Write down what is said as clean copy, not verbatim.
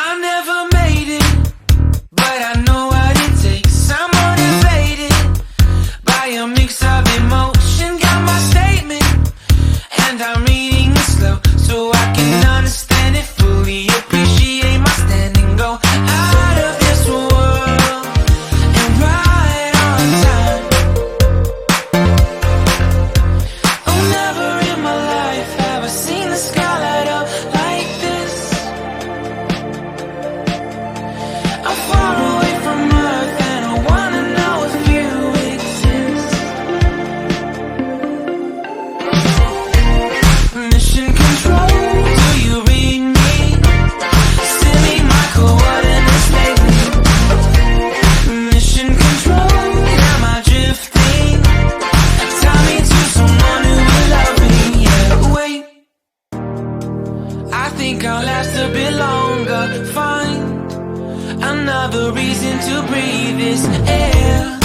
I never made it, but I know what it takes. I'm motivated by a mix of emotion. Got my statement, and I'm reading it slow so I can understand it fully. Appreciate my stand and go out of this world and right on time. Oh, never in my life have I seen the sky light up like this. I'm far away from Earth and I wanna know if you exist. Mission control, do you read me? Send me my coordinates lately. Mission control, am I drifting? Tie me to someone who will love me. Yeah, wait, I think I'll last a bit longer. Find another reason to breathe this air.